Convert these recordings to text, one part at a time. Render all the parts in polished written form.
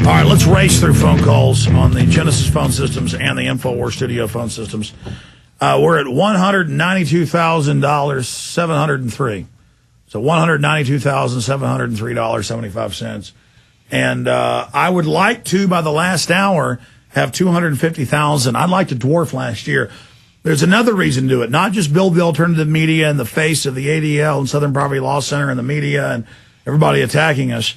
All right, let's race through phone calls on the Genesis phone systems and the Infowars studio phone systems. We're at $192,703. So $192,703.75. And I would like to, by the last hour, have $250,000. I'd like to dwarf last year. There's another reason to do it, not just build the alternative media in the face of the ADL and Southern Poverty Law Center and the media and everybody attacking us.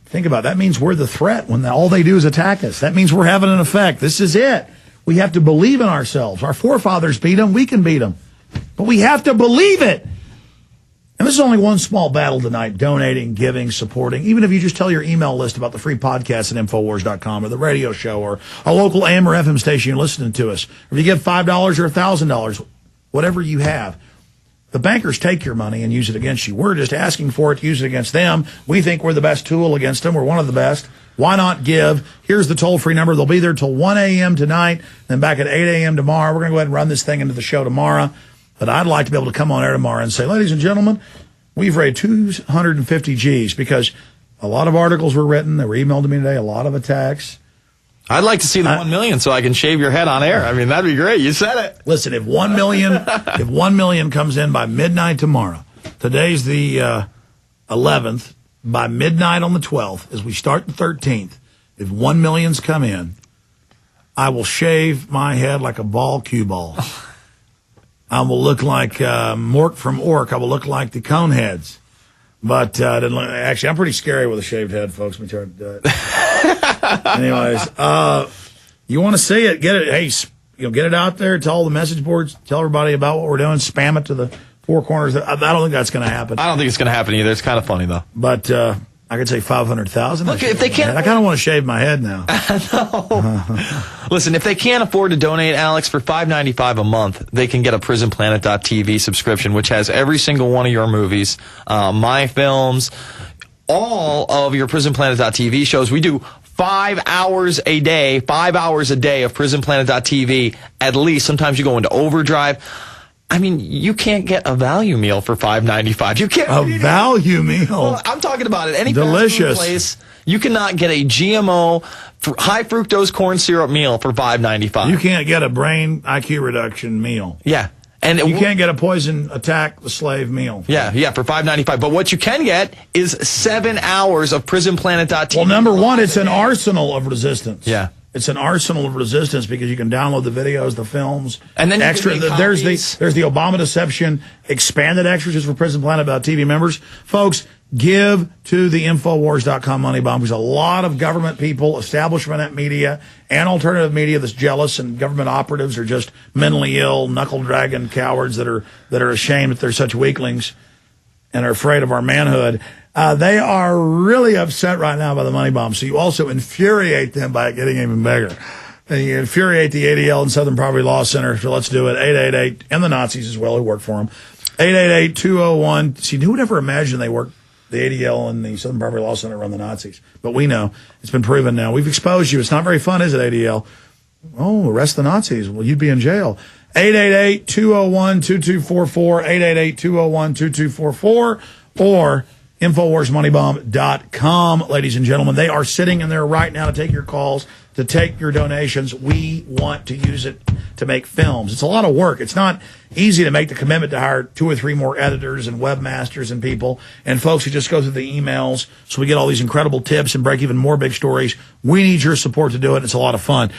Think about it. That means we're the threat when all they do is attack us. That means we're having an effect. This is it. We have to believe in ourselves. Our forefathers beat them. We can beat them. But we have to believe it. And this is only one small battle tonight, donating, giving, supporting. Even if you just tell your email list about the free podcast at Infowars.com or the radio show or a local AM or FM station you're listening to us. Or if you give $5 or $1,000, whatever you have. The bankers take your money and use it against you. We're just asking for it to use it against them. We think we're the best tool against them. We're one of the best. Why not give? Here's the toll-free number. They'll be there till 1 a.m. tonight, then back at 8 a.m. tomorrow. We're going to go ahead and run this thing into the show tomorrow. But I'd like to be able to come on air tomorrow and say, ladies and gentlemen, we've raised 250 G's because a lot of articles were written. They were emailed to me today, a lot of attacks. I'd like to see the 1 million so I can shave your head on air. I mean, that'd be great. You said it. Listen, if 1 million comes in by midnight tomorrow, today's the 11th, by midnight on the 12th, as we start the 13th, if 1 million's come in, I will shave my head like a ball cue ball. I will look like Mork from Ork. I will look like the Coneheads. But actually, I'm pretty scary with a shaved head, folks. Let me try to do it. Anyways, you want to see it? Get it. Hey, get it out there. Tell all the message boards. Tell everybody about what we're doing. Spam it to the four corners. I don't think that's going to happen. I don't think it's going to happen either. It's kind of funny though. But I could say 500,000. Look, if they can't, I kind of want to shave my head now. No. Listen, if they can't afford to donate, Alex, for $5.95 a month, they can get a PrisonPlanet.tv subscription, which has every single one of your movies, my films, all of your PrisonPlanet.tv shows. We do 5 hours a day, 5 hours a day of PrisonPlanet.tv at least. Sometimes you go into overdrive. I mean, you can't get a value meal for $5.95. You can't. A value meal? Well, I'm talking about it. Any delicious fast food place, you cannot get a GMO high fructose corn syrup meal for $5.95. You can't get a brain IQ reduction meal. Yeah. And you can't get a poison attack the slave meal. Yeah, for $5.95. But what you can get is 7 hours of PrisonPlanet.tv. Well, number one, it's an arsenal of resistance. Yeah. It's an arsenal of resistance because you can download the videos, the films, and then extra. There's the Obama deception expanded extras just for PrisonPlanet.tv members. Folks, give to the Infowars.com money bomb. There's a lot of government people, establishment media, and alternative media that's jealous, and government operatives are just mentally ill, knuckle-dragging cowards that are ashamed that they're such weaklings and are afraid of our manhood. They are really upset right now by the money bomb. So you also infuriate them by getting even bigger. And you infuriate the ADL and Southern Poverty Law Center. So let's do it. 888, and the Nazis as well who work for them. 888-201. See, who would ever imagine they work, the ADL and the Southern Poverty Law Center run the Nazis? But we know. It's been proven now. We've exposed you. It's not very fun, is it, ADL? Oh, arrest the Nazis. Well, you'd be in jail. 888-201-2244. 888-201-2244. Or InfowarsMoneyBomb.com, ladies and gentlemen. They are sitting in there right now to take your calls, to take your donations. We want to use it to make films. It's a lot of work. It's not easy to make the commitment to hire 2 or 3 more editors and webmasters and people and folks who just go through the emails so we get all these incredible tips and break even more big stories. We need your support to do it. It's a lot of fun.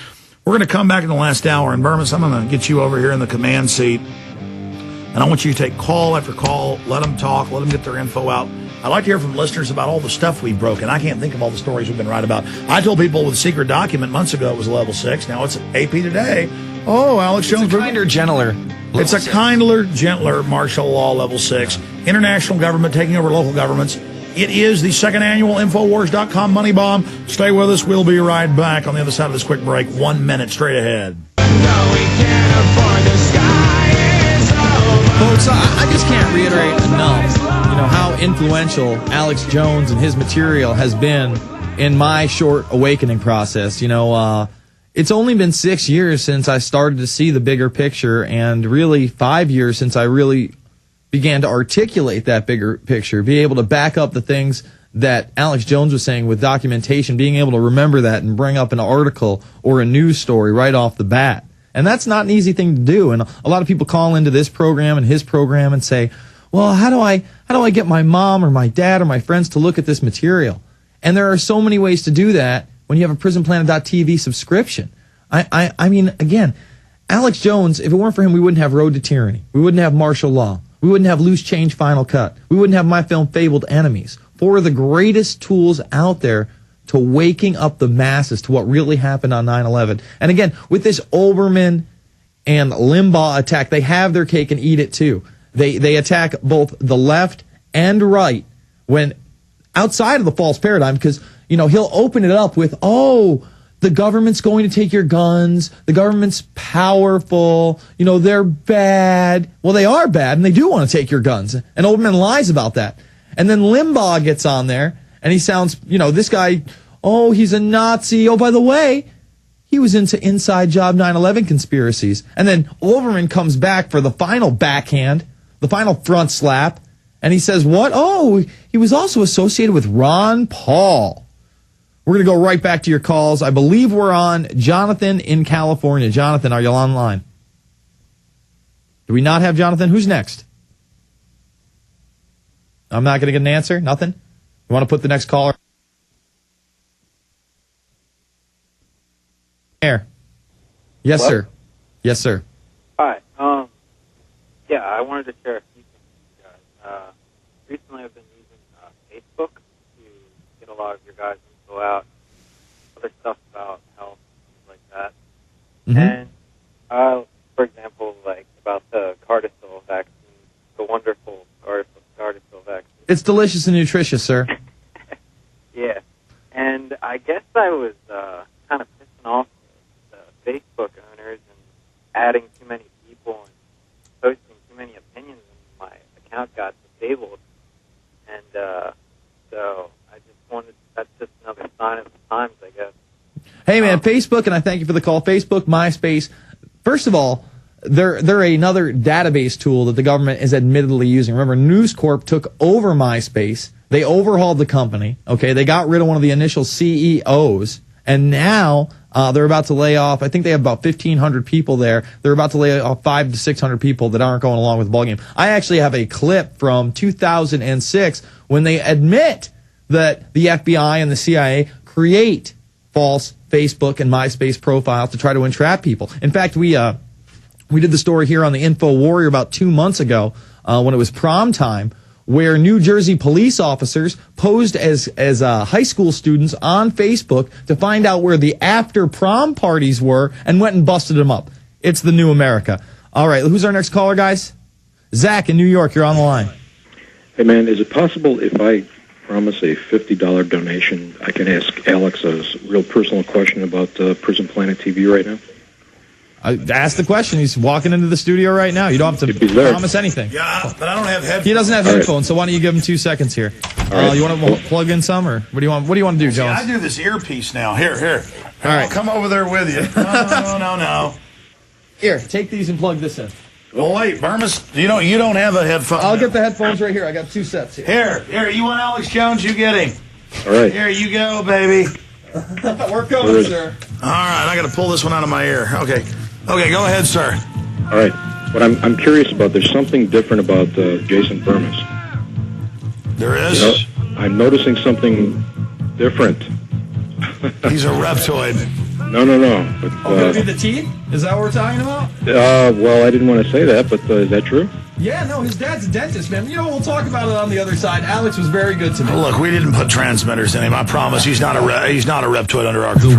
We're going to come back in the last hour. And Bermas, I'm going to get you over here in the command seat. And I want you to take call after call. Let them talk. Let them get their info out. I'd like to hear from listeners about all the stuff we've broken. I can't think of all the stories we've been right about. I told people with a secret document months ago it was level 6. Now it's AP today. Oh, Alex Jones. It's a kinder, gentler. It's a kinder, gentler martial law level 6. International government taking over local governments. It is the second annual Infowars.com money bomb. Stay with us. We'll be right back on the other side of this quick break. 1 minute straight ahead. Folks, I just can't reiterate enough, how influential Alex Jones and his material has been in my short awakening process. It's only been 6 years since I started to see the bigger picture, and really 5 years since I really began to articulate that bigger picture, be able to back up the things that Alex Jones was saying with documentation, being able to remember that and bring up an article or a news story right off the bat. And that's not an easy thing to do. And a lot of people call into this program and his program and say, well, how do I get my mom or my dad or my friends to look at this material? And there are so many ways to do that when you have a prisonplanet.tv subscription. I mean, again, Alex Jones, if it weren't for him, we wouldn't have Road to Tyranny. We wouldn't have Martial Law. We wouldn't have Loose Change Final Cut. We wouldn't have my film Fabled Enemies. Four of the greatest tools out there to waking up the masses to what really happened on 9/11. And again, with this Olbermann and Limbaugh attack, they have their cake and eat it too. They attack both the left and right when outside of the false paradigm, because, you know, he'll open it up with, oh, the government's going to take your guns. The government's powerful. You know, they're bad. Well, they are bad, and they do want to take your guns. And Olbermann lies about that. And then Limbaugh gets on there, and he sounds, you know, this guy, oh, he's a Nazi. Oh, by the way, he was into inside job 9/11 conspiracies. And then Olbermann comes back for the final backhand, the final front slap, and he says, what? Oh, he was also associated with Ron Paul. We're going to go right back to your calls. I believe we're on Jonathan in California. Jonathan, are you online? Do we not have Jonathan? Who's next? I'm not going to get an answer? Nothing? You want to put the next caller? Air. Yes, Hello? sir. Yes, sir. Hi. Yeah, I wanted to share a few things with you guys. Recently I've been using Facebook to get a lot of your guys' info out, other stuff about health, things like that. Mm-hmm. And, for example, like about the Gardasil vaccine, the wonderful Gardasil vaccine. It's delicious and nutritious, sir. Yeah. And I guess I was kind of pissing off the Facebook owners and adding too many people and posting too many opinions, and my account got disabled. And so I just wanted, that's just another sign of the times, I guess. Hey, man, Facebook, and I thank you for the call. Facebook, MySpace. First of all, they're another database tool that the government is admittedly using. Remember, News Corp took over MySpace. They overhauled the company. Okay, they got rid of one of the initial CEOs, and now they're about to lay off. I think they have about 1,500 people there. They're about to lay off 500 to 600 people that aren't going along with the ballgame. I actually have a clip from 2006 when they admit that the FBI and the CIA create false Facebook and MySpace profiles to try to entrap people. In fact, we did the story here on the Infowarrior about 2 months ago when it was prom time, where New Jersey police officers posed as high school students on Facebook to find out where the after prom parties were and went and busted them up. It's the new America. All right, who's our next caller, guys? Zach in New York, you're on the line. Hey, man, is it possible if I promise a $50 donation, I can ask Alex a real personal question about Prison Planet TV right now? Ask the question. He's walking into the studio right now. You don't have to promise anything. Yeah, but I don't have headphones. He doesn't have headphones, so why don't you give him 2 seconds here? You want to plug in some, or what do you want? What do you want to do, Jones? I do this earpiece now. Here. All right, I'll come over there with you. No. Here, take these and plug this in. Well, wait, Bermas, you don't have a headphone. I'll get the headphones right here. I got 2 sets here. Here. You want Alex Jones? You get him. All right. Here you go, baby. We're coming, sir. All right, I got to pull this one out of my ear. Okay, go ahead, sir. All right. What I'm curious about, there's something different about Jason Bermas. There is? You know, I'm noticing something different. He's a reptoid. No. But, Maybe the teeth? Is that what we're talking about? well, I didn't want to say that, but is that true? Yeah, no, his dad's a dentist, man. You know, we'll talk about it on the other side. Alex was very good to me. Look, we didn't put transmitters in him. I promise. He's not a reptoid under our control.